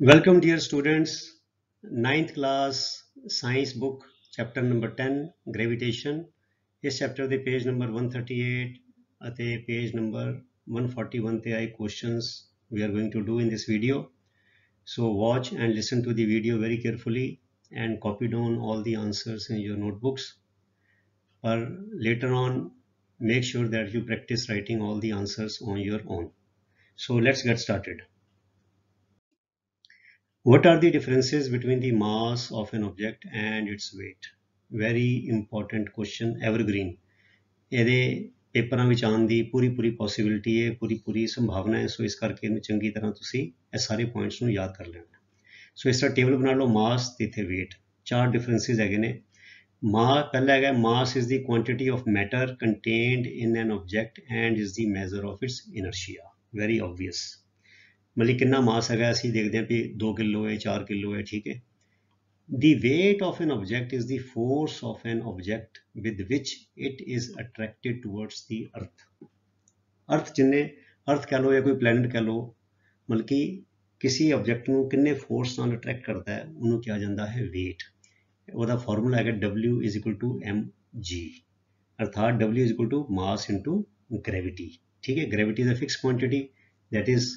Welcome, dear students. Ninth class science book, chapter number 10, gravitation. इस chapter ਦੇ page number 138 ਅਤੇ page number 141 ਤੇ ਆਏ questions we are going to do in this video. So watch and listen to the video very carefully and copy down all the answers in your notebooks. Or later on, make sure that you practice writing all the answers on your own. So let's get started. What are the differences between the mass of an object and its weight? Very important question, evergreen. ਇਹਦੇ ਪੇਪਰਾਂ ਵਿੱਚ ਆਉਣ ਦੀ ਪੂਰੀ possibility ਹੈ, ਪੂਰੀ ਸੰਭਾਵਨਾ ਹੈ। ਸੋ ਇਸ ਕਰਕੇ ਇਹਨੂੰ ਚੰਗੀ ਤਰ੍ਹਾਂ ਤੁਸੀਂ ਇਹ ਸਾਰੇ ਪੁਆਇੰਟਸ ਨੂੰ ਯਾਦ ਕਰ ਲੈਣਾ। ਸੋ ਇਸ ਤਰ੍ਹਾਂ ਟੇਬਲ ਬਣਾ ਲਓ, ਮਾਸ ਤੇ ਇੱਥੇ weight। ਚਾਰ ਡਿਫਰੈਂਸਿਸ ਹੈਗੇ ਨੇ। ਪਹਿਲਾ ਹੈਗਾ mass is the quantity of matter contained in an object and is the measure of its inertia. Very obvious. ਮਤਲਬ ਕਿੰਨਾ ਮਾਸ ਹੈਗਾ, ਅਸੀਂ ਦੇਖਦੇ ਹਾਂ ਵੀ 2 ਕਿਲੋ ਹੈ, 4 ਕਿਲੋ ਹੈ, ਠੀਕ ਹੈ। The weight of an object is the force of an object with which it is attracted towards the earth. अर्थ जिन्ने अर्थ कह लो या कोई प्लैनेट कह लो, मतलब कि किसी ऑब्जेक्ट ਨੂੰ ਕਿੰਨੇ ਫੋਰਸ ਨਾਲ ਅਟਰੈਕਟ ਕਰਦਾ ਹੈ, ਉਹਨੂੰ ਕਿਹਾ ਜਾਂਦਾ ਹੈ weight। ਉਹਦਾ ਫਾਰਮੂਲਾ ਹੈਗਾ W is equal to mg, अर्थात W is equal to mass into gravity। ठीक है, gravity is a fixed quantity, that is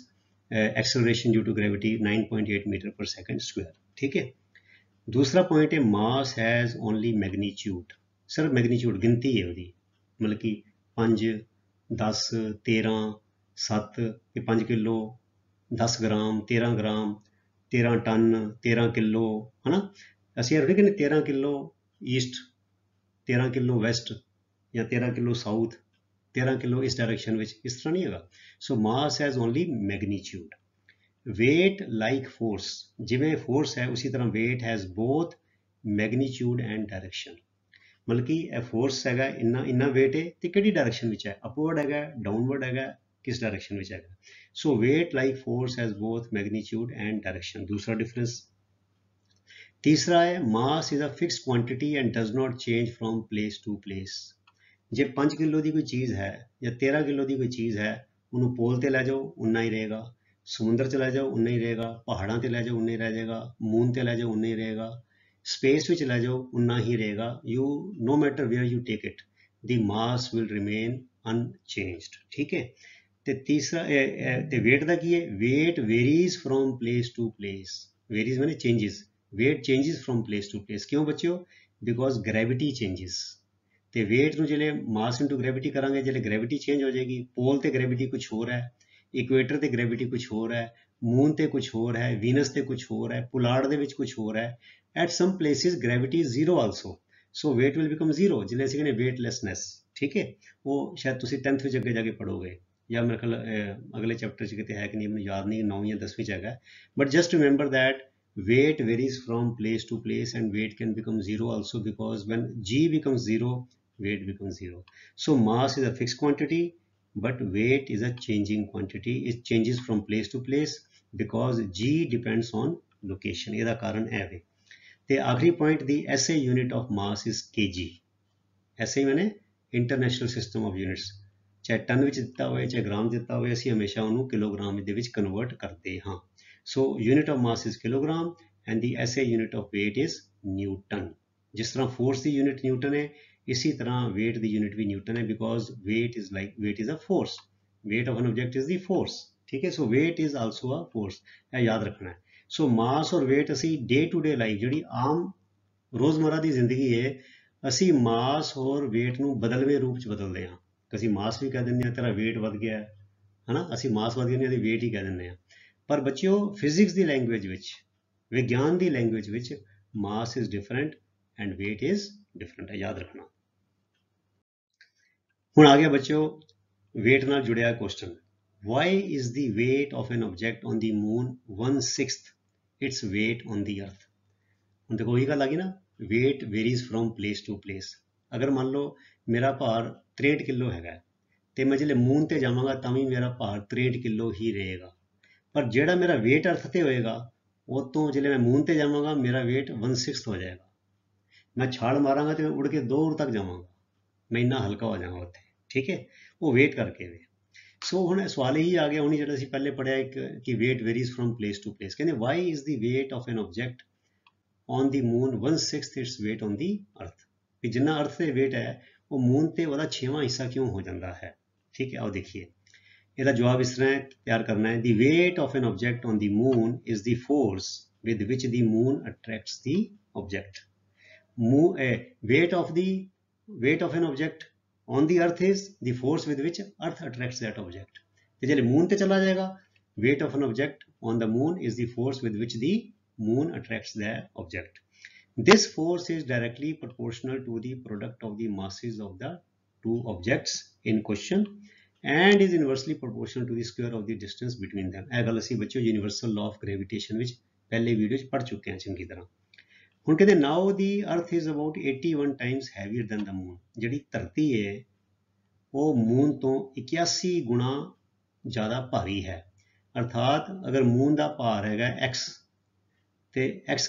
acceleration due to gravity 9.8 metre पर सेकंड स्क्वायर। ठीक है। दूसरा पॉइंट है मास हैज ओनली मैग्नीट्यूड, सिर्फ मैग्नीट्यूड गिनती है ਉਹਦੀ, मतलब कि 5 10 13 7 ਇਹ 5 kilo 10 gram 13 gram 13 ton 13 kilo ਹੈ ਨਾ। ਅਸੀਂ ਇਹ ਕਹਿੰਦੇ 13 ਕਿਲੋ ਈਸਟ 13 ਕਿਲੋ ਵੈਸਟ ਜਾਂ 13 ਕਿਲੋ ਸਾਊਥ 13 ਕਿਲੋ ਇਸ ਡਾਇਰੈਕਸ਼ਨ ਵਿੱਚ, ਇਸ ਤਰ੍ਹਾਂ ਨਹੀਂ ਹੈਗਾ। So mass has only magnitude. weight like force, ਜਿਵੇਂ ਫੋਰਸ ਹੈ ਉਸੇ ਤਰ੍ਹਾਂ weight has both magnitude and direction। ਮਤਲਬ ਕਿ ਇਹ ਫੋਰਸ ਹੈਗਾ, ਇੰਨਾ weight ਹੈ ਤੇ ਕਿਹੜੀ ਡਾਇਰੈਕਸ਼ਨ ਵਿੱਚ ਹੈ, ਅਪਵਰਡ ਹੈਗਾ, ਡਾਊਨਵਰਡ ਹੈਗਾ, ਕਿਸ ਡਾਇਰੈਕਸ਼ਨ ਵਿੱਚ ਹੈਗਾ। ਸੋ weight like force has both magnitude and direction। ਦੂਸਰਾ ਡਿਫਰੈਂਸ। ਤੀਸਰਾ ਹੈ mass is a fixed quantity and does not change from place to place। ਜੇ 5 ਕਿਲੋ ਦੀ ਕੋਈ ਚੀਜ਼ ਹੈ ਜਾਂ 13 ਕਿਲੋ ਦੀ ਕੋਈ ਚੀਜ਼ ਹੈ, ਉਹਨੂੰ ਪੋਲ ਤੇ ਲੈ ਜਾਓ ਉਨਾ ਹੀ ਰਹੇਗਾ, ਸਮੁੰਦਰ ਚ ਲੈ ਜਾਓ ਉਨਾ ਹੀ ਰਹੇਗਾ, ਪਹਾੜਾਂ ਤੇ ਲੈ ਜਾਓ ਉਨਾ ਹੀ ਰਹਿ ਜਾਏਗਾ, ਮੂਨ ਤੇ ਲੈ ਜਾਓ ਉਨਾ ਹੀ ਰਹੇਗਾ, ਸਪੇਸ ਵਿੱਚ ਲੈ ਜਾਓ ਉਨਾ ਹੀ ਰਹੇਗਾ। You no matter where you take it, the mass will remain unchanged। ਠੀਕ ਹੈ। ਤੇ ਤੀਸਰਾ ਤੇ weight ਦਾ ਕੀ ਹੈ, weight varies from place to place। varies माने changes, weight changes from place to place। ਕਿਉਂ ਬੱਚਿਓ, because gravity changes। ਤੇ weight ਨੂੰ ਜਿਹੜੇ ਮਾਸ ਇੰਟੂ ਗ੍ਰੈਵਿਟੀ ਕਰਾਂਗੇ, ਜਿਹੜੇ ਗ੍ਰੈਵਿਟੀ ਚੇਂਜ ਹੋ ਜਾਏਗੀ, ਪੋਲ ਤੇ ਗ੍ਰੈਵਿਟੀ ਕੁਝ ਹੋਰ ਹੈ, ਇਕੁਏਟਰ ਤੇ ਗ੍ਰੈਵਿਟੀ ਕੁਝ ਹੋਰ ਹੈ, ਮੂਨ ਤੇ ਕੁਝ ਹੋਰ ਹੈ, ਵੀਨਸ ਤੇ ਕੁਝ ਹੋਰ ਹੈ, ਪੁਲਾੜ ਦੇ ਵਿੱਚ ਕੁਝ ਹੋਰ ਹੈ। At some places gravity is zero also, so weight will become zero। ਜਿਹਨੇ ਅਸੀਂ ਕਹਿੰਦੇ weightlessness। ਠੀਕ ਹੈ, ਉਹ ਸ਼ਾਇਦ ਤੁਸੀਂ 10th ਵਿੱਚ ਅੱਗੇ ਜਾ ਕੇ ਪੜੋਗੇ, ਜਾਂ ਮੇਰੇ ਖਿਆਲ ਅਗਲੇ ਚੈਪਟਰ 'ਚ ਕਿਤੇ ਹੈ ਕਿ ਨਹੀਂ, ਮੈਨੂੰ ਯਾਦ ਨਹੀਂ, 9 ਜਾਂ 10ਵੀਂ 'ਚ ਹੈਗਾ। But just remember that weight varies from place to place and weight can become zero also, because when g becomes zero, weight becomes zero। so mass is a fixed quantity but weight is a changing quantity। it changes from place to place because g depends on location। ਇਹਦਾ ਕਾਰਨ ਇਹ ਵੇ। ਤੇ ਆਖਰੀ point, the SI unit of mass is kg। SI माने international system of units। ਚਾਹੇ ton ਵਿੱਚ ਦਿੱਤਾ ਹੋਵੇ ਚਾਹੇ ਗ੍ਰਾਮ ਦਿੱਤਾ ਹੋਵੇ, ਅਸੀਂ ਹਮੇਸ਼ਾ ਉਹਨੂੰ ਕਿਲੋਗ੍ਰਾਮ ਦੇ ਵਿੱਚ ਕਨਵਰਟ ਕਰਦੇ ਹਾਂ। So unit of mass is kilogram and the SI unit of weight is Newton. ਜਿਸ ਤਰ੍ਹਾਂ ਫੋਰਸ ਦੀ ਯੂਨਿਟ ਨਿਊਟਨ ਹੈ, ਇਸੀ ਤਰ੍ਹਾਂ weight ਦੀ ਯੂਨਿਟ ਵੀ ਨਿਊਟਨ ਹੈ, because weight is a force। weight of an object is the force। ਠੀਕ ਹੈ। ਸੋ weight is also a force, ਇਹ ਯਾਦ ਰੱਖਣਾ ਹੈ। ਸੋ ਮਾਸ ਔਰ weight ਅਸੀਂ ਡੇ ਟੂ ਡੇ ਲਾਈਫ, ਜਿਹੜੀ ਆਮ ਰੋਜ਼ਮਰਾ ਦੀ ਜ਼ਿੰਦਗੀ ਹੈ, ਅਸੀਂ ਮਾਸ ਔਰ weight ਨੂੰ ਬਦਲਵੇਂ ਰੂਪ 'ਚ ਬਦਲਦੇ ਹਾਂ। ਅਸੀਂ ਮਾਸ ਵੀ ਕਹਿ ਦਿੰਦੇ ਹਾਂ ਤੇਰਾ weight ਵੱਧ ਗਿਆ ਹੈ ਨਾ, ਅਸੀਂ ਮਾਸ ਵੱਧ ਗਿਆ ਨਹੀਂ, ਅਸੀਂ weight ਹੀ ਕਹਿ ਦਿੰਦੇ ਹਾਂ। ਪਰ ਬੱਚਿਓ ਫਿਜ਼ਿਕਸ ਦੀ ਲੈਂਗੁਏਜ ਵਿੱਚ, ਵਿਗਿਆਨ ਦੀ ਲੈਂਗੁਏਜ ਵਿੱਚ mass is different and weight is different ਹੈ, ਯਾਦ ਰੱਖਣਾ। ਹੁਣ ਆ ਗਿਆ ਬੱਚਿਓ weight ਨਾਲ ਜੁੜਿਆ question, Y is the weight of an object on the moon 1/6 its weight on the earth। ਹੁਣ ਦੇਖੋ ਉਹੀ ਗੱਲ ਆ ਗਈ ਨਾ, weight varies from place to place। ਅਗਰ ਮੰਨ ਲਓ ਮੇਰਾ ਭਾਰ 63 ਕਿਲੋ ਹੈਗਾ ਤੇ ਮੈਂ ਜਿਹੜੇ ਮੂਨ ਤੇ ਜਾਵਾਂਗਾ ਤਾਂ ਵੀ ਮੇਰਾ ਭਾਰ 63 ਕਿਲੋ ਹੀ ਰਹੇਗਾ। ਪਰ ਜਿਹੜਾ ਮੇਰਾ weight ਅਰਥ ਤੇ ਹੋਏਗਾ, ਉਹ ਤੋਂ ਜਿਹੜੇ ਮੈਂ ਮੂਨ ਤੇ ਜਾਵਾਂਗਾ ਮੇਰਾ weight 1/6 ਹੋ ਜਾਏਗਾ। ਮੈਂ ਛਾਲ ਮਾਰਾਂਗਾ ਤੇ ਮੈਂ ਉੜ ਕੇ ਦੂਰ ਤੱਕ ਜਾਵਾਂਗਾ, ਮੈਂ ਇੰਨਾ ਹਲਕਾ ਹੋ ਜਾਵਾਂਗਾ ਉੱਥੇ। ਠੀਕ ਹੈ, ਉਹ weight ਕਰਕੇ ਵੇ। सो हुण सवाल यही आ गया हुण जिहड़ा असीं पहले पढ़िया एक कि weight varies from place to place. कहंदे why is the weight of an object on the moon 1/6 its weight on the earth. कि जिन्ना अर्थ ते वेट है वो मून ते ਉਹਦਾ 6वां हिस्सा क्यों हो जाता है। ठीक है, आओ देखिए ਇਹਦਾ जवाब इस तरह तैयार करना है। The weight of an object on the moon is the force with which the moon attracts the object. weight of an object on the earth is the force with which earth attracts that object। ਤੇ ਜੇ moon ਤੇ ਚਲਾ ਜਾਏਗਾ weight of an object on the moon is the force with which the moon attracts that object। this force is directly proportional to the product of the masses of the two objects in question and is inversely proportional to the square of the distance between them। ਇਹ ਗੱਲ ਅਸੀਂ ਬੱਚਿਓ universal law of gravitation ਵਿੱਚ ਪਹਿਲੇ video 'ਚ ਪੜ੍ਹ ਚੁੱਕੇ ਹਾਂ ਚੰਗੀ ਤਰ੍ਹਾਂ। ਹੁਣ ਕਹਿੰਦੇ now the earth is about 81 times heavier than the moon. ਜਿਹੜੀ ਧਰਤੀ ਹੈ ਉਹ ਮੂਨ ਤੋਂ 81 ਗੁਣਾ ਜ਼ਿਆਦਾ ਭਾਰੀ ਹੈ। ਅਰਥਾਤ ਅਗਰ ਮੂਨ ਦਾ ਭਾਰ ਹੈਗਾ x ਤੇ x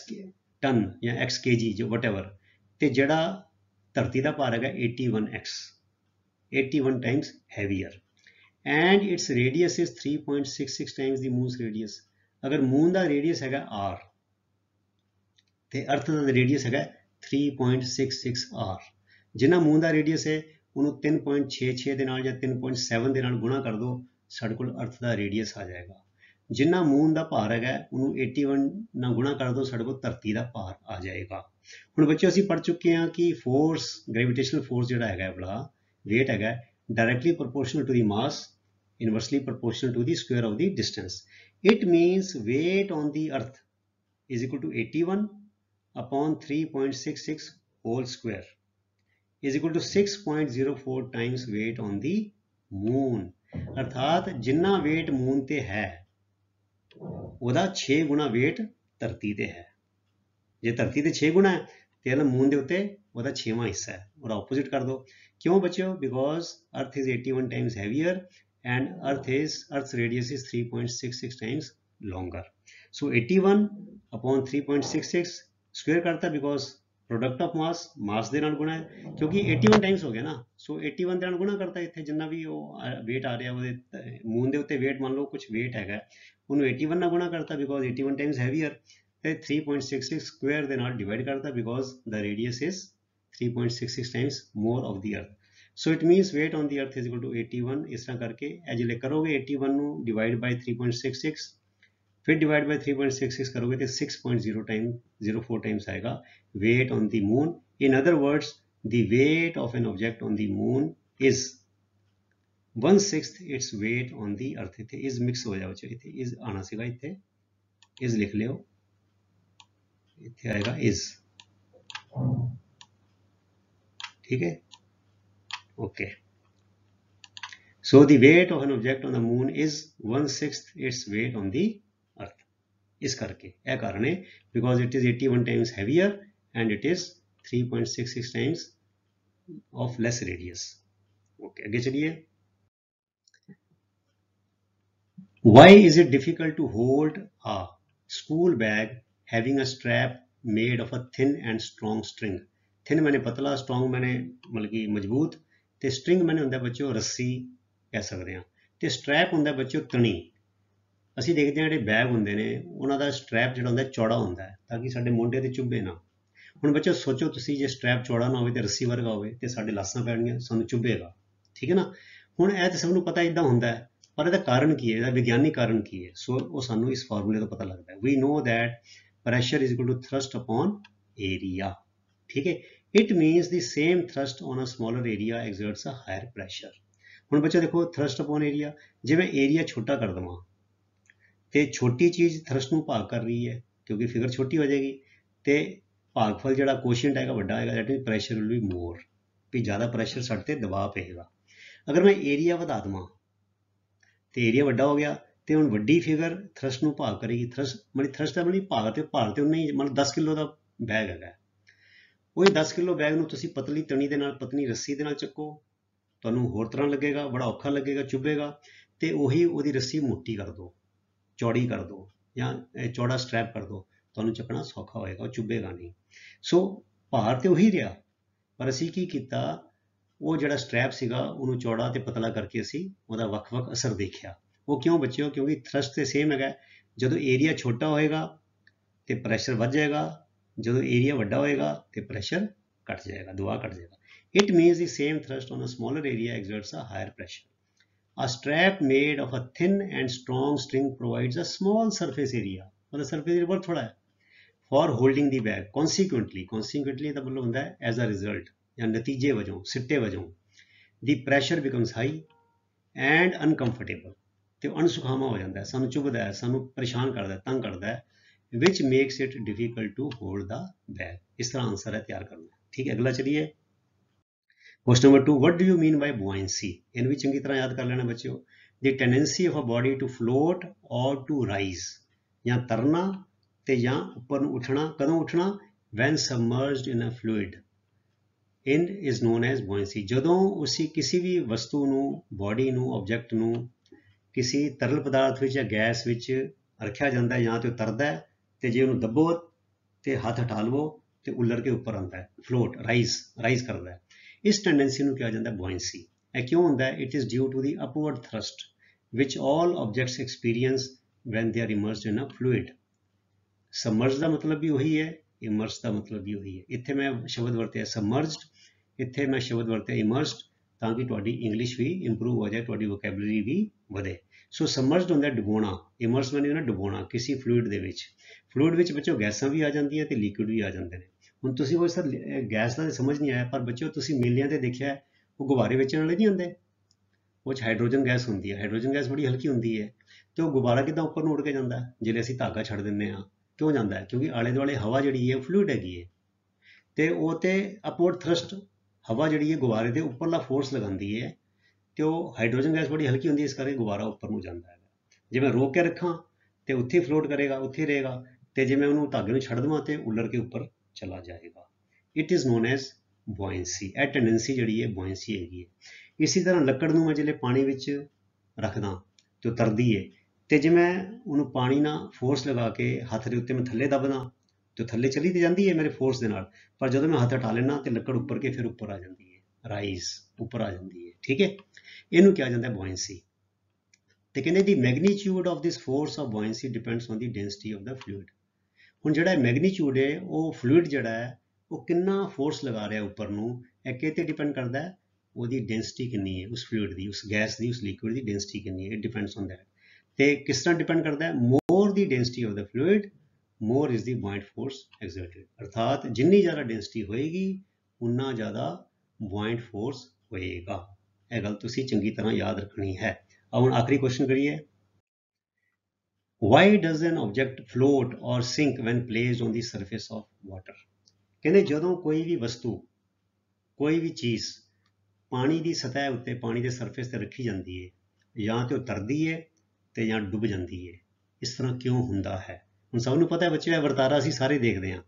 ਟਨ ਜਾਂ x kg ਜੋ ਵਟਐਵਰ, ਤੇ ਜਿਹੜਾ ਧਰਤੀ ਦਾ ਭਾਰ ਹੈਗਾ 81x 81 times heavier and its radius is 3.66 times the moon's radius. ਅਗਰ ਮੂਨ ਦਾ ਰੇਡੀਅਸ ਹੈਗਾ r ਤੇ ਅਰਥ ਦਾ ਰੇਡੀਅਸ ਹੈਗਾ 3.66 r। ਜਿੰਨਾ ਮੂਨ ਦਾ ਰੇਡੀਅਸ ਹੈ ਉਹਨੂੰ 3.66 ਦੇ ਨਾਲ ਜਾਂ 3.7 ਦੇ ਨਾਲ ਗੁਣਾ ਕਰ ਦਿਓ, ਸਾਡੇ ਕੋਲ ਅਰਥ ਦਾ ਰੇਡੀਅਸ ਆ ਜਾਏਗਾ। ਜਿੰਨਾ ਮੂਨ ਦਾ ਭਾਰ ਹੈਗਾ ਉਹਨੂੰ 81 ਨਾਲ ਗੁਣਾ ਕਰ ਦਿਓ, ਸਾਡੇ ਕੋਲ ਧਰਤੀ ਦਾ ਭਾਰ ਆ ਜਾਏਗਾ। ਹੁਣ ਬੱਚੇ ਅਸੀਂ ਪੜ੍ਹ ਚੁੱਕੇ ਹਾਂ ਕਿ ਫੋਰਸ ਗ੍ਰੈਵਿਟੇਸ਼ਨਲ ਫੋਰਸ ਜਿਹੜਾ ਹੈਗਾ ਬੜਾ ਵੇਟ ਹੈਗਾ directly proportional to the mass inversely proportional to the square of the distance. It means weight on the earth is equal to 81 upon 3.66 whole square is equal to 6.04 times weight on the moon। अर्थात जिन्ना weight moon ते है ਉਹਦਾ 6 ਗੁਣਾ weight ਧਰਤੀ ਤੇ ਹੈ। ਜੇ ਧਰਤੀ ਤੇ 6 ਗੁਣਾ ਹੈ ਤੇ ਇਹਦਾ ਮੂਨ ਦੇ ਉੱਤੇ ਉਹਦਾ 6ਵਾਂ ਹਿੱਸਾ ਹੈ। ਉਹਦਾ ਆਪੋਜ਼ਿਟ ਕਰ ਦਿਓ। ਕਿਉਂ ਬੱਚਿਓ? ਬਿਕੋਜ਼ ਅਰਥ is 81 times heavier and earth's radius is 3.66 times longer। so 81 upon 3.66 square ਕਰਤਾ ਬਿਕੋਜ਼ ਪ੍ਰੋਡਕਟ ਆਫ ਮਾਸ ਦੇ ਨਾਲ ਗੁਣਾ ਹੈ, ਕਿਉਂਕਿ 81 ਟਾਈਮਸ ਹੋ ਗਿਆ ਨਾ। ਸੋ 81 ਦੇ ਨਾਲ ਗੁਣਾ ਕਰਤਾ। ਇੱਥੇ ਜਿੰਨਾ ਵੀ ਉਹ weight ਆ ਰਿਹਾ ਉਹਦੇ ਮੂਨ ਦੇ ਉੱਤੇ weight ਮੰਨ ਲਓ ਕੁਝ weight ਹੈਗਾ, ਉਹਨੂੰ 81 ਨਾਲ ਗੁਣਾ ਕਰਤਾ ਬਿਕੋਜ਼ 81 ਟਾਈਮਸ ਹੈਵੀਅਰ ਤੇ 3.66 ਸਕੁਅਰ ਦੇ ਨਾਲ ਡਿਵਾਈਡ ਕਰਤਾ because the radius is 3.66 times more of the earth. So it means weight on the earth is equal to 81। ਇਸ ਤਰ੍ਹਾਂ ਕਰਕੇ ਇਹ ਜਿਹੜੇ ਕਰੋਗੇ 81 ਨੂੰ ਡਿਵਾਈਡ ਬਾਈ 3.66 फिर डिवाइड बाय 3.66 करोगे तो 6.04 टाइम्स आएगा weight on the moon. In other words the weight of an object on the moon is 1/6 its weight on the earth. इतने इज मिक्स हो जाओ, इतने इज आना सीगा, इतने इज लिख लियो, इतने आएगा इज। ठीक है, okay. So the weight of an object on the moon is 1/6 its weight on the earth. इस करके यह कारण है because it is 81 times heavier and it is 3.66 times of less radius. Okay, आगे चलिए। Why is it difficult to hold a school bag having a strap made of a thin and strong string. Thin मैंने पतला, strong मैंने मतलब कि मजबूत, ते string मैंने होंदा बच्चों रस्सी कह सकते हैं, ते स्ट्रैप होंदा बच्चों तणी। ਅਸੀਂ ਦੇਖਦੇ ਹਾਂ ਜਿਹੜੇ ਬੈਗ ਹੁੰਦੇ ਨੇ ਉਹਨਾਂ ਦਾ ਸਟ੍ਰੈਪ ਜਿਹੜਾ ਹੁੰਦਾ ਚੌੜਾ ਹੁੰਦਾ ਹੈ ਤਾਂ ਕਿ ਸਾਡੇ ਮੋਢੇ ਤੇ ਚੁੱਭੇ ਨਾ। ਹੁਣ ਬੱਚੋ ਸੋਚੋ ਤੁਸੀਂ ਜੇ ਸਟ੍ਰੈਪ ਚੌੜਾ ਨਾ ਹੋਵੇ ਤੇ ਰੱਸੀ ਵਰਗਾ ਹੋਵੇ ਤੇ ਸਾਡੇ ਲਾਸਾਂ ਪੈਣਗੀਆਂ, ਸਾਨੂੰ ਚੁੱਭੇਗਾ। ਠੀਕ ਹੈ ਨਾ। ਹੁਣ ਇਹ ਤਾਂ ਸਭ ਨੂੰ ਪਤਾ ਇਦਾਂ ਹੁੰਦਾ ਹੈ, ਪਰ ਇਹਦਾ ਕਾਰਨ ਕੀ ਹੈ, ਇਹਦਾ ਵਿਗਿਆਨਿਕ ਕਾਰਨ ਕੀ ਹੈ? ਸੋ ਉਹ ਸਾਨੂੰ ਇਸ ਫਾਰਮੂਲੇ ਤੋਂ ਪਤਾ ਲੱਗਦਾ ਹੈ। We know that pressure is equal to thrust upon area. ਠੀਕ ਹੈ, it means the same thrust on a smaller area exerts a higher pressure. ਹੁਣ ਬੱਚੋ ਦੇਖੋ ਥਰਸਟ ਅਪੋਨ ਏਰੀਆ, ਜਿਵੇਂ ਏਰੀਆ ਛੋਟਾ ਕਰ ਦੇਵਾਂ ਤੇ ਛੋਟੀ ਚੀਜ਼ ਥਰਸਟ ਨੂੰ ਭਾਗ ਕਰ ਰਹੀ ਹੈ ਕਿਉਂਕਿ ਫਿਗਰ ਛੋਟੀ ਹੋ ਜਾਏਗੀ ਤੇ ਭਾਗਫਲ ਜਿਹੜਾ ਕੋਸ਼ੀਐਂਟ ਆਏਗਾ ਵੱਡਾ ਆਏਗਾ, that means pressure will be more, ਵੀ ਜ਼ਿਆਦਾ ਪ੍ਰੈਸ਼ਰ ਸਾਡੇ ਤੇ ਦਬਾਅ ਪਏਗਾ। ਅਗਰ ਮੈਂ ਏਰੀਆ ਵਧਾ ਦੇਵਾਂ ਤੇ ਏਰੀਆ ਵੱਡਾ ਹੋ ਗਿਆ ਤੇ ਹੁਣ ਵੱਡੀ ਫਿਗਰ ਥਰਸਟ ਨੂੰ ਭਾਗ ਕਰੇਗੀ। ਥਰਸਟ ਦਾ ਮਤਲਬ ਭਾਰ ਤੇ ਉਨਾ ਹੀ, ਮਤਲਬ 10 ਕਿਲੋ ਦਾ ਬੈਗ ਹੈਗਾ, ਉਹ 10 ਕਿਲੋ ਬੈਗ ਨੂੰ ਤੁਸੀਂ ਪਤਲੀ ਤਣੀ ਦੇ ਨਾਲ, ਪਤਲੀ ਰੱਸੀ ਦੇ ਨਾਲ ਚੱਕੋ, ਤੁਹਾਨੂੰ ਹੋਰ ਤਰ੍ਹਾਂ ਲੱਗੇਗਾ, ਬੜਾ ਔਖਾ ਲੱਗੇਗਾ, ਚੁੱਭੇਗਾ। ਤੇ ਉਹੀ ਉਹਦੀ ਰੱਸੀ ਮੋਟੀ ਕਰ ਦਿਓ, ਚੌੜੀ ਕਰ ਦਿਓ ਜਾਂ ਚੌੜਾ ਸਟ੍ਰੈਪ ਕਰ ਦਿਓ, ਤੁਹਾਨੂੰ ਚੱਕਣਾ ਸੌਖਾ ਹੋਏਗਾ, ਉਹ ਚੁੱਭੇਗਾ ਨਹੀਂ। ਸੋ ਭਾਰ ਤੇ ਉਹੀ ਰਿਹਾ, ਪਰ ਅਸੀਂ ਕੀ ਕੀਤਾ, ਉਹ ਜਿਹੜਾ ਸਟ੍ਰੈਪ ਸੀਗਾ ਉਹਨੂੰ ਚੌੜਾ ਤੇ ਪਤਲਾ ਕਰਕੇ ਅਸੀਂ ਉਹਦਾ ਵੱਖ-ਵੱਖ ਅਸਰ ਦੇਖਿਆ। ਉਹ ਕਿਉਂ ਬੱਚਿਓ? ਕਿਉਂਕਿ ਥਰਸਟ ਤੇ ਸੇਮ ਹੈਗਾ। ਜਦੋਂ ਏਰੀਆ ਛੋਟਾ ਹੋਏਗਾ ਤੇ ਪ੍ਰੈਸ਼ਰ ਵੱਧ ਜਾਏਗਾ, ਜਦੋਂ ਏਰੀਆ ਵੱਡਾ ਹੋਏਗਾ ਤੇ ਪ੍ਰੈਸ਼ਰ ਘਟ ਜਾਏਗਾ, ਦਬਾਅ ਘਟ ਜਾਏਗਾ। It means the same thrust on a smaller area exerts a higher pressure. A strap made of a thin and strong string provides a small surface area, मतलब surface area बहुत थोड़ा है, for holding the bag. Consequently ਦਾ ਮਤਲਬ ਹੁੰਦਾ ਹੈ as a result ਜਾਂ ਨਤੀਜੇ ਵਜੋਂ, ਸਿੱਟੇ ਵਜੋਂ, the pressure becomes high and uncomfortable, ਤੇ ਅਣਸੁਖਾਵਾਂ ਹੋ ਜਾਂਦਾ ਹੈ, ਸਾਨੂੰ ਚੁਭਦਾ ਹੈ, ਸਾਨੂੰ ਪਰੇਸ਼ਾਨ ਕਰਦਾ ਹੈ, ਤੰਗ ਕਰਦਾ ਹੈ, which makes it difficult to hold the bag. ਇਸ ਤਰ੍ਹਾਂ ਆਂਸਰ ਹੈ ਤਿਆਰ ਕਰਨਾ। ਠੀਕ ਹੈ, ਅਗਲਾ ਚਲਿਏ। Question number 2, what do you mean by buoyancy? ਇਹਨੂੰ ਵੀ ਚੰਗੀ ਤਰ੍ਹਾਂ ਯਾਦ ਕਰ ਲੈਣਾ ਬੱਚਿਓ। The tendency of a body to float or to rise, ਜਾਂ ਤਰਨਾ ਤੇ ਜਾਂ ਉੱਪਰ ਨੂੰ ਉੱਠਣਾ। ਕਦੋਂ ਉੱਠਣਾ? When submerged in a fluid in is known as buoyancy. ਜਦੋਂ ਅਸੀਂ ਕਿਸੇ ਵੀ ਵਸਤੂ ਨੂੰ, ਬੋਡੀ ਨੂੰ, ਆਬਜੈਕਟ ਨੂੰ ਕਿਸੇ ਤਰਲ ਪਦਾਰਥ ਵਿੱਚ ਜਾਂ ਗੈਸ ਵਿੱਚ ਰੱਖਿਆ ਜਾਂਦਾ ਹੈ, ਜਾਂ ਤੇ ਉਹ ਤਰਦਾ ਹੈ, ਤੇ ਜੇ ਉਹਨੂੰ ਦੱਬੋ ਤੇ ਹੱਥ ਹਟਾ ਲਵੋ ਤੇ ਉੱਲਰ ਕੇ ਉੱਪਰ ਆਉਂਦਾ ਹੈ, ਫਲੋਟ, ਰਾਈਜ਼ ਕਰਦਾ ਹੈ। ਇਸ ਟੈਂਡੈਂਸੀ ਨੂੰ ਕਿਹਾ ਜਾਂਦਾ buoyancy। ਇਹ ਕਿਉਂ ਹੁੰਦਾ ਹੈ? It is due to the upward thrust which all objects experience when they are immersed in a fluid. Submerged ਦਾ ਮਤਲਬ ਵੀ ਉਹੀ ਹੈ, immersed ਦਾ ਮਤਲਬ ਵੀ ਉਹੀ ਹੈ। ਇੱਥੇ ਮੈਂ ਸ਼ਬਦ ਵਰਤਿਆ submerged, ਇੱਥੇ ਮੈਂ ਸ਼ਬਦ ਵਰਤਿਆ immersed, ਤਾਂ ਕਿ ਤੁਹਾਡੀ ਇੰਗਲਿਸ਼ ਵੀ ਇੰਪਰੂਵ ਹੋ ਜਾਏ, ਤੁਹਾਡੀ ਵੋਕੈਬਲਰੀ ਵੀ ਵਧੇ। ਸੋ submerged ਹੁੰਦਾ ਡੁਬੋਣਾ, immersed ਨਹੀਂ ਹੁੰਦਾ ਡੁਬੋਣਾ ਕਿਸੇ ਫਲੂਇਡ ਦੇ ਵਿੱਚ। ਫਲੂਇਡ ਵਿੱਚ ਬੱਚਿਓ ਗੈਸਾਂ ਵੀ ਆ ਜਾਂਦੀਆਂ ਤੇ ਲਿਕੁਇਡ ਵੀ ਆ ਜਾਂਦੇ ਨੇ। ਹੁਣ ਤੁਸੀਂ ਉਹ ਸਰ ਗੈਸ ਦਾ ਸਮਝ ਨਹੀਂ ਆਇਆ, ਪਰ ਬੱਚਿਓ ਤੁਸੀਂ ਮੇਲਿਆਂ ਤੇ ਦੇਖਿਆ ਉਹ ਗੁਬਾਰੇ ਵੇਚਣ ਵਾਲੇ ਨਹੀਂ ਹੁੰਦੇ, ਉਹ 'ਚ ਹਾਈਡਰੋਜਨ ਗੈਸ ਹੁੰਦੀ ਹੈ। ਹਾਈਡਰੋਜਨ ਗੈਸ ਬੜੀ ਹਲਕੀ ਹੁੰਦੀ ਹੈ, ਤੇ ਉਹ ਗੁਬਾਰਾ ਕਿੱਦਾਂ ਉੱਪਰ ਨੂੰ ਉੱਡ ਕੇ ਜਾਂਦਾ ਜਿਹੜੇ ਅਸੀਂ ਧਾਗਾ ਛੱਡ ਦਿੰਦੇ ਹਾਂ? ਕਿਉਂ ਜਾਂਦਾ ਹੈ? ਕਿਉਂਕਿ ਆਲੇ ਦੁਆਲੇ ਹਵਾ ਜਿਹੜੀ ਹੈ ਉਹ ਫਲੂਇਡ ਹੈਗੀ ਹੈ, ਤੇ ਉਹ ਤੇ ਅਪਵਰਡ ਥਰਸਟ, ਹਵਾ ਜਿਹੜੀ ਹੈ ਗੁਬਾਰੇ ਦੇ ਉੱਪਰਲਾ ਫੋਰਸ ਲਗਾਉਂਦੀ ਹੈ, ਤੇ ਉਹ ਹਾਈਡਰੋਜਨ ਗੈਸ ਬੜੀ ਹਲਕੀ ਹੁੰਦੀ ਹੈ, ਇਸ ਕਰਕੇ ਗੁਬਾਰਾ ਉੱਪਰ ਨੂੰ ਜਾਂਦਾ ਹੈ। ਜੇ ਮੈਂ ਰੋਕ ਕੇ ਰੱਖਾਂ ਤੇ ਉੱਥੇ ਫਲੋਟ ਕਰੇਗਾ, ਉੱਥੇ ਰਹੇਗਾ, ਤੇ ਜੇ ਮੈਂ ਉਹਨੂੰ ਧਾਗੇ ਨੂੰ ਛੱਡ ਦੇਵਾਂ ਤੇ ਉੱਲਰ ਕੇ ਉੱਪਰ ਚਲਾ ਜਾਏਗਾ। It is non as buoyancy। ਇਹ ਟੈਂਡੈਂਸੀ ਜਿਹੜੀ ਹੈ buoyancy ਹੈਗੀ ਹੈ। ਇਸੇ ਤਰ੍ਹਾਂ ਲੱਕੜ ਨੂੰ ਮੈਂ ਜਿਹੜੇ ਪਾਣੀ ਵਿੱਚ ਰੱਖਦਾ ਤੇ ਉਹ ਤਰਦੀ ਹੈ, ਤੇ ਜੇ ਮੈਂ ਉਹਨੂੰ ਪਾਣੀ ਨਾਲ ਫੋਰਸ ਲਗਾ ਕੇ ਹੱਥ ਦੇ ਉੱਤੇ ਮੈਂ ਥੱਲੇ ਦੱਬਦਾ ਤੇ ਥੱਲੇ ਚਲੀ ਤੇ ਜਾਂਦੀ ਹੈ ਮੇਰੇ ਫੋਰਸ ਦੇ ਨਾਲ, ਪਰ ਜਦੋਂ ਮੈਂ ਹੱਥ ਹਟਾ ਲੈਣਾ ਤੇ ਲੱਕੜ ਉੱਪਰ ਕੇ ਫਿਰ ਉੱਪਰ ਆ ਜਾਂਦੀ ਹੈ, ਰਾਈਜ਼, ਉੱਪਰ ਆ ਜਾਂਦੀ ਹੈ। ਠੀਕ ਹੈ, ਇਹਨੂੰ ਕਿਹਾ ਜਾਂਦਾ buoyancy। ਤੇ ਕਹਿੰਦੇ ਦੀ magnitude of this force of buoyancy depends on the density of the fluid. ਹੁਣ ਜਿਹੜਾ ਮੈਗਨੀਟਿਊਡ ਹੈ ਉਹ ਫਲੂਇਡ ਜਿਹੜਾ ਹੈ ਉਹ ਕਿੰਨਾ ਫੋਰਸ ਲਗਾ ਰਿਹਾ ਉੱਪਰ ਨੂੰ, ਇਹ ਕਿਤੇ ਡਿਪੈਂਡ ਕਰਦਾ ਹੈ, ਉਹਦੀ ਡੈਂਸਿਟੀ ਕਿੰਨੀ ਹੈ ਉਸ ਫਲੂਇਡ ਦੀ, ਉਸ ਗੈਸ ਦੀ, ਉਸ ਲਿਕੁਇਡ ਦੀ ਡੈਂਸਿਟੀ ਕਿੰਨੀ ਹੈ, ਇਟ ਡਿਪੈਂਡਸ ਔਨ ਦੈਟ। ਤੇ ਕਿਸ ਤਰ੍ਹਾਂ ਡਿਪੈਂਡ ਕਰਦਾ ਹੈ? More the density of the fluid more is the buoyant force exerted. ਅਰਥਾਤ ਜਿੰਨੀ ਜ਼ਿਆਦਾ ਡੈਂਸਿਟੀ ਹੋਏਗੀ ਉਨਾ ਜ਼ਿਆਦਾ buoyant ਫੋਰਸ ਹੋਏਗਾ। ਇਹ ਗੱਲ ਤੁਸੀਂ ਚੰਗੀ ਤਰ੍ਹਾਂ ਯਾਦ ਰੱਖਣੀ ਹੈ। ਹੁਣ ਆਖਰੀ ਕੁਐਸਚਨ ਕਰੀਏ। Why does an object float or sink when placed on the surface of water? ਕਹਿੰਦੇ ਜਦੋਂ ਕੋਈ ਵੀ ਵਸਤੂ, ਕੋਈ ਵੀ ਚੀਜ਼ ਪਾਣੀ ਦੀ ਸਤਹ ਉੱਤੇ, ਪਾਣੀ ਦੇ ਸਰਫੇਸ ਤੇ ਰੱਖੀ ਜਾਂਦੀ ਹੈ, ਜਾਂ ਤੇ ਉਹ ਤਰਦੀ ਹੈ ਤੇ ਜਾਂ ਡੁੱਬ ਜਾਂਦੀ ਹੈ। ਇਸ ਤਰ੍ਹਾਂ ਕਿਉਂ ਹੁੰਦਾ ਹੈ? ਹੁਣ ਸਭ ਨੂੰ ਪਤਾ ਹੈ ਬੱਚਿਓ, ਇਹ ਵਰਤਾਰਾ ਅਸੀਂ ਸਾਰੇ ਦੇਖਦੇ ਹਾਂ,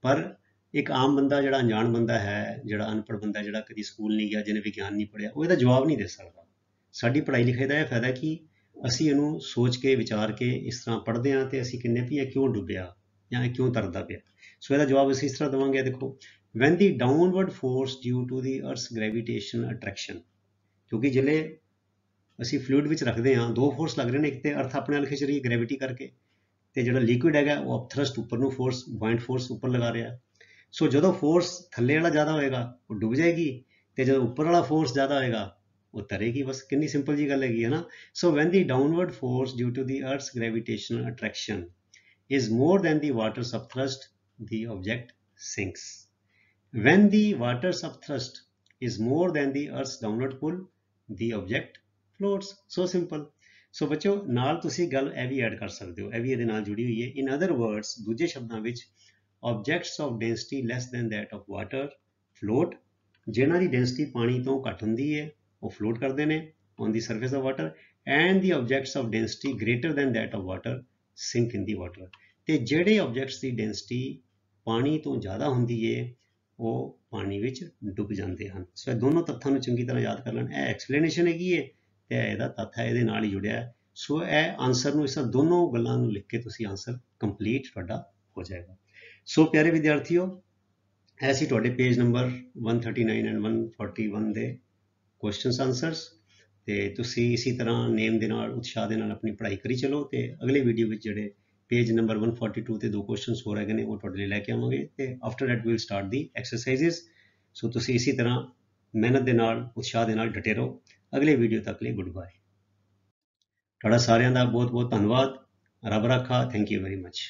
ਪਰ ਇੱਕ ਆਮ ਬੰਦਾ, ਜਿਹੜਾ ਅਣਜਾਣ ਬੰਦਾ ਹੈ, ਜਿਹੜਾ ਅਨਪੜ੍ਹ ਬੰਦਾ, ਜਿਹੜਾ ਕਦੀ ਸਕੂਲ ਨਹੀਂ ਗਿਆ, ਜਿਹਨੇ ਵਿਗਿਆਨ ਨਹੀਂ ਪੜ੍ਹਿਆ, ਉਹ ਇਹਦਾ ਜਵਾਬ ਨਹੀਂ ਦੇ ਸਕਦਾ। ਸਾਡੀ ਪੜ੍ਹਾਈ ਲਿਖਾਈ ਦਾ ਇਹ ਫਾਇਦਾ ਕਿ ਅਸੀਂ ਇਹਨੂੰ ਸੋਚ ਕੇ, ਵਿਚਾਰ ਕੇ ਇਸ ਤਰ੍ਹਾਂ ਪੜ੍ਹਦੇ ਹਾਂ, ਤੇ ਅਸੀਂ ਕਹਿੰਦੇ ਵੀ ਇਹ ਕਿਉਂ ਡੁੱਬਿਆ ਜਾਂ ਇਹ ਕਿਉਂ ਤਰਦਾ ਪਿਆ। ਸੋ ਇਹਦਾ ਜਵਾਬ ਅਸੀਂ ਇਸ ਤਰ੍ਹਾਂ ਦੇਵਾਂਗੇ। ਦੇਖੋ, when the downward force due to the earth's gravitational attraction, ਕਿਉਂਕਿ ਜਿਹੜੇ ਅਸੀਂ ਫਲੂਇਡ ਵਿੱਚ ਰੱਖਦੇ ਹਾਂ ਦੋ ਫੋਰਸ ਲੱਗ ਰਹੇ ਨੇ, ਇੱਕ ਤੇ ਅਰਥ ਆਪਣੇ ਨਾਲ ਖਿੱਚ ਰਹੀ ਹੈ ਗ੍ਰੈਵਿਟੀ ਕਰਕੇ, ਤੇ ਜਿਹੜਾ ਲਿਕੁਇਡ ਹੈਗਾ ਉਹ ਅਪਥਰਸਟ ਉੱਪਰ ਨੂੰ ਫੋਰਸ, buoyant ਫੋਰਸ ਉੱਪਰ ਲਗਾ ਰਿਹਾ। ਸੋ ਜਦੋਂ ਫੋਰਸ ਥੱਲੇ ਵਾਲਾ ਜ਼ਿਆਦਾ ਹੋਏਗਾ ਉਹ ਡੁੱਬ ਜਾਏਗੀ, ਤੇ ਜਦੋਂ ਉੱਪਰ ਵਾਲਾ ਫੋਰਸ ਜ਼ਿਆਦਾ ਹੋਏਗਾ ਉਹ ਤਰੇਗੀ। ਬਸ ਕਿੰਨੀ ਸਿੰਪਲ ਜੀ ਗੱਲ ਹੈਗੀ ਹੈ ਨਾ। ਸੋ when the downward force due to the earth's gravitational attraction is more than the water's upthrust, the object sinks. When the water's upthrust is more than the earth's downward pull, the object floats. So simple. ਸੋ ਬੱਚਿਓ, ਨਾਲ ਤੁਸੀਂ ਗੱਲ ਇਹ ਵੀ add ਕਰ ਸਕਦੇ ਹੋ, ਇਹ ਵੀ ਇਹਦੇ ਨਾਲ ਜੁੜੀ ਹੋਈ ਹੈ। ਇਨ ਅਦਰ ਵਰਡਸ, ਦੂਜੇ ਸ਼ਬਦਾਂ ਵਿੱਚ, objects of density less than that of water float. ਜਿਹਨਾਂ ਦੀ ਡੈਂਸਿਟੀ ਪਾਣੀ ਤੋਂ ਘੱਟ ਹੁੰਦੀ ਹੈ ਉਹ ਫਲੋਟ ਕਰਦੇ ਨੇ on the surface of water, and the objects of density greater than that of water sink in the water. ਤੇ ਜਿਹੜੇ ਆਬਜੈਕਟਸ ਦੀ ਡੈਂਸਿਟੀ ਪਾਣੀ ਤੋਂ ਜ਼ਿਆਦਾ ਹੁੰਦੀ ਹੈ ਉਹ ਪਾਣੀ ਵਿੱਚ ਡੁੱਬ ਜਾਂਦੇ ਹਨ। ਸੋ ਇਹ ਦੋਨੋਂ ਤੱਥਾਂ ਨੂੰ ਚੰਗੀ ਤਰ੍ਹਾਂ ਯਾਦ ਕਰ ਲੈਣ। ਇਹ ਐਕਸਪਲੇਨੇਸ਼ਨ ਹੈਗੀ ਹੈ ਤੇ ਇਹਦਾ ਤੱਥ ਹੈ, ਇਹਦੇ ਨਾਲ ਹੀ ਜੁੜਿਆ ਹੈ। ਸੋ ਇਹ ਆਨਸਰ ਨੂੰ, ਇਸ ਦੋਨੋਂ ਗੱਲਾਂ ਨੂੰ ਲਿਖ ਕੇ ਤੁਸੀਂ ਆਨਸਰ ਕੰਪਲੀਟ ਤੁਹਾਡਾ ਹੋ ਜਾਏਗਾ। ਸੋ ਪਿਆਰੇ ਵਿਦਿਆਰਥੀਓ, ऐसे ਤੁਹਾਡੇ पेज नंबर 139 एंड 141 ਦੇ ਕੁਐਸਚਨਸ ਆਨਸਰਸ ਤੇ ਤੁਸੀਂ ਇਸੇ ਤਰ੍ਹਾਂ ਨੇਮ ਦੇ ਨਾਲ ਉਤਸ਼ਾਹ ਦੇ ਨਾਲ ਆਪਣੀ ਪੜ੍ਹਾਈ ਕਰੀ ਚਲੋ ਤੇ ਅਗਲੇ ਵੀਡੀਓ ਵਿੱਚ ਜਿਹੜੇ पेज नंबर 142 ਤੇ ਦੋ ਕੁਐਸਚਨਸ ਹੋਰ ਹੈਗੇ ਨੇ ਉਹ ਤੁਹਾਡੇ ਲਈ ਲੈ ਕੇ ਆਵਾਂਗੇ ਤੇ after that wheel start the exercises. ਸੋ ਤੁਸੀਂ ਇਸੇ ਤਰ੍ਹਾਂ ਮਿਹਨਤ ਦੇ ਨਾਲ ਉਤਸ਼ਾਹ ਦੇ ਨਾਲ ਡਟੇ ਰਹੋ। ਅਗਲੇ ਵੀਡੀਓ ਤੱਕ ਲਈ ਗੁੱਡ ਬਾਏ। ਤੁਹਾਡਾ ਸਾਰਿਆਂ ਦਾ ਬਹੁਤ ਬਹੁਤ ਧੰਨਵਾਦ। ਰੱਬ ਰਾਖਾ। Thank you very much.